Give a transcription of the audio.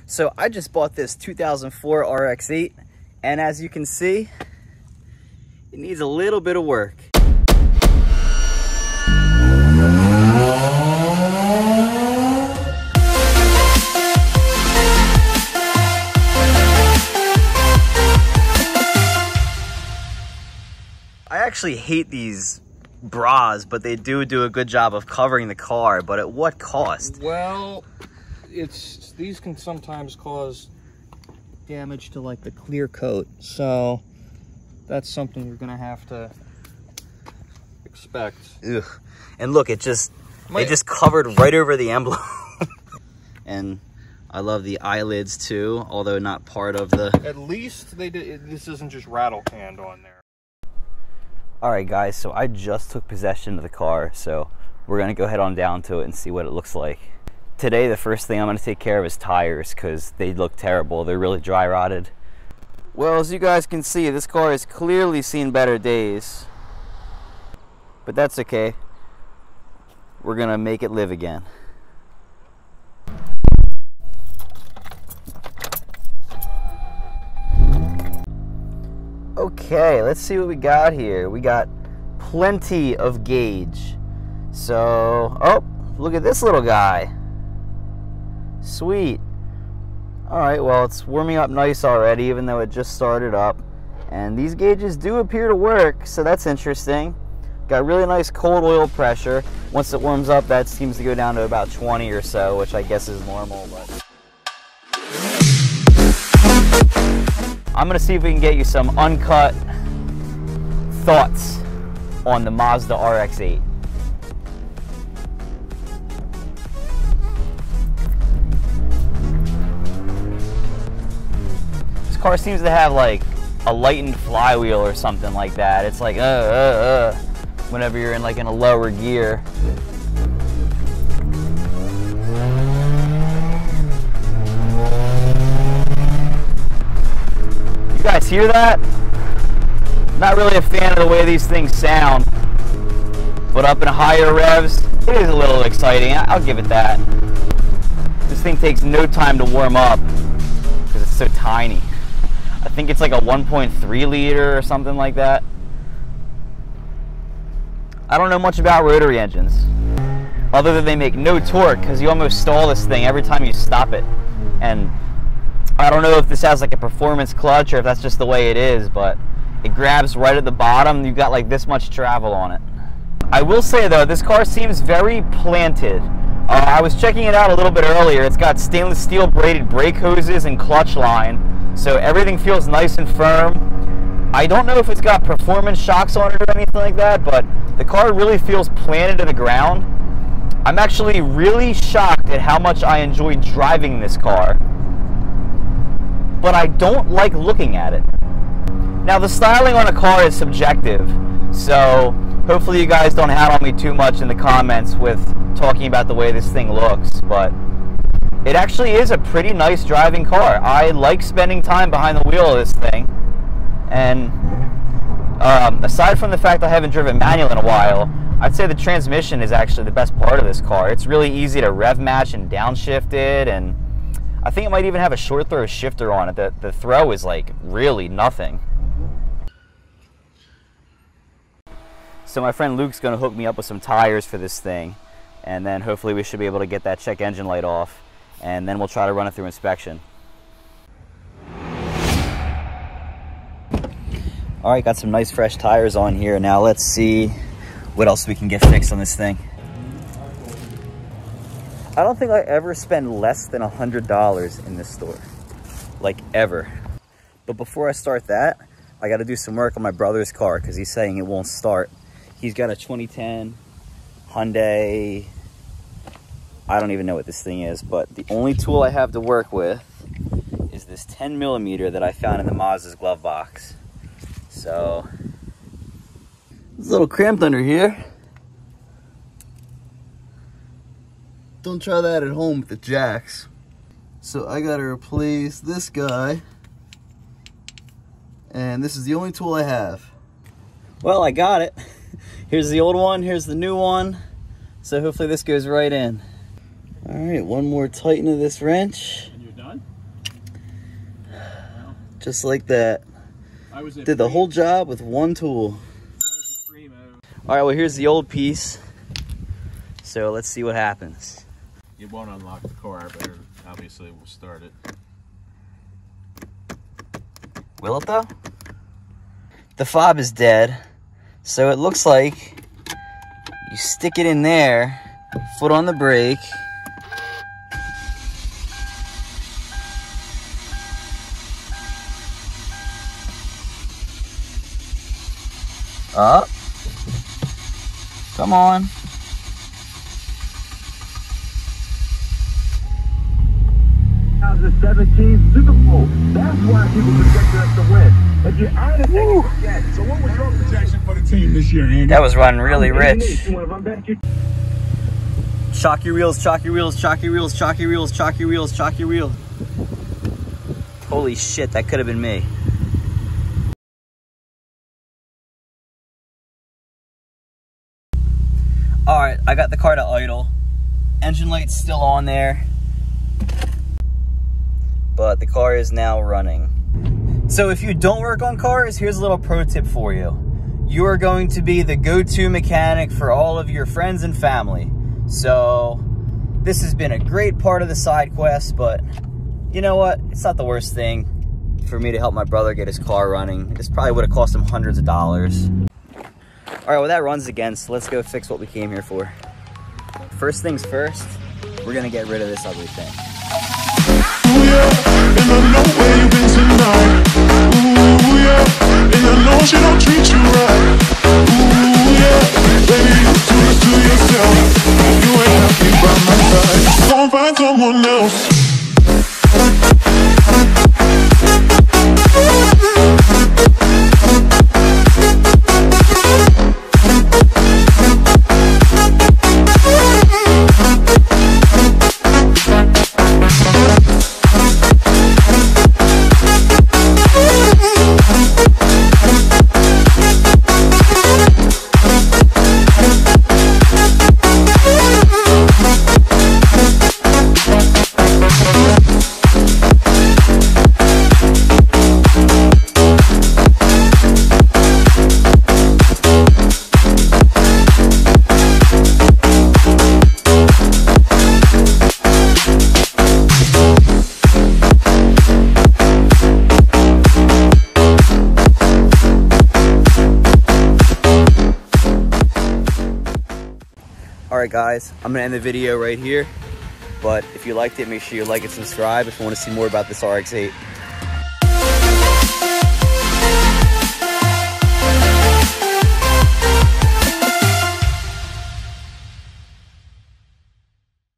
So I just bought this 2004 RX8, and as you can see, it needs a little bit of work. I actually hate these bras, but they do a good job of covering the car, but at what cost? Well, these can sometimes cause damage to like the clear coat, so that's something you're gonna have to expect. Ugh. And look, it just covered right over the emblem. And I love the eyelids too, although not part of the... At least they did. This isn't just rattle canned on there. Alright guys, so I just took possession of the car, so we're going to go head on down to it and see what it looks like. Today, the first thing I'm going to take care of is tires, because they look terrible. They're really dry rotted. Well, as you guys can see, this car has clearly seen better days. But that's okay. We're going to make it live again. Okay, let's see what we got here. We got plenty of gauge. So, oh, look at this little guy. Sweet. Alright, well, it's warming up nice already, even though it just started up. And these gauges do appear to work, so that's interesting. Got really nice cold oil pressure. Once it warms up, that seems to go down to about 20 or so, which I guess is normal, but... I'm going to see if we can get you some uncut thoughts on the Mazda RX8. This car seems to have like a lightened flywheel or something like that. It's like whenever you're in like in a lower gear. You guys hear that? Not really a fan of the way these things sound, but up in higher revs, it is a little exciting. I'll give it that. This thing takes no time to warm up because it's so tiny. I think it's like a 1.3 liter or something like that. I don't know much about rotary engines, other than they make no torque because you almost stall this thing every time you stop it. And I don't know if this has like a performance clutch or if that's just the way it is, but it grabs right at the bottom. You've got like this much travel on it. I will say though, this car seems very planted. I was checking it out a little bit earlier. It's got stainless steel braided brake hoses and clutch line, so everything feels nice and firm. I don't know if it's got performance shocks on it or anything like that, but the car really feels planted to the ground. I'm actually really shocked at how much I enjoy driving this car, but I don't like looking at it. Now, the styling on a car is subjective, so hopefully you guys don't hat on me too much in the comments with talking about the way this thing looks, but it actually is a pretty nice driving car. I like spending time behind the wheel of this thing, and aside from the fact I haven't driven manual in a while, I'd say the transmission is actually the best part of this car. It's really easy to rev match and downshift it, and I think it might even have a short throw shifter on it. The throw is like really nothing. So my friend Luke's going to hook me up with some tires for this thing, and then hopefully we should be able to get that check engine light off, and then we'll try to run it through inspection. Alright, got some nice fresh tires on here. Now let's see what else we can get fixed on this thing. I don't think I ever spend less than $100 in this store, like ever. But before I start that, I got to do some work on my brother's car because he's saying it won't start. He's got a 2010 Hyundai, I don't even know what this thing is, but the only tool I have to work with is this 10mm that I found in the Mazda's glove box. So, it's a little cramped under here. Don't try that at home with the jacks. So I gotta replace this guy, and this is the only tool I have. Well, I got it. Here's the old one, here's the new one. So hopefully this goes right in. All right, one more tighten of this wrench. And you're done? Just like that. Did the whole job with one tool. All right, well, here's the old piece. So let's see what happens. It won't unlock the car, but obviously we'll start it. Will it though? The fob is dead. So it looks like you stick it in there, foot on the brake. Up. Come on. The 17 Super Bowl. That's why people projected us to win. If you're honest, they can forget. So what was your projection for the team this year, Andy? That was running really rich. Chalky wheels, chalky wheels, chalky wheels, chalky wheels, chalky wheels, chalky wheel. Holy shit, that could have been me. All right, I got the car to idle. Engine light's still on there, but the car is now running. So if you don't work on cars, here's a little pro tip for you. You are going to be the go-to mechanic for all of your friends and family. So this has been a great part of the side quest, but you know what? It's not the worst thing for me to help my brother get his car running. This probably would have cost him hundreds of dollars. All right, well, that runs again, so let's go fix what we came here for. First things first, we're gonna get rid of this ugly thing. Ooh, yeah, and I know where you've been tonight. Ooh, yeah, and I know she don't treat you right. Ooh, yeah, baby, you do this to yourself. You ain't happy by my side. Go and find someone else. All right, guys, I'm gonna end the video right here. But if you liked it, make sure you like and subscribe if you want to see more about this RX8.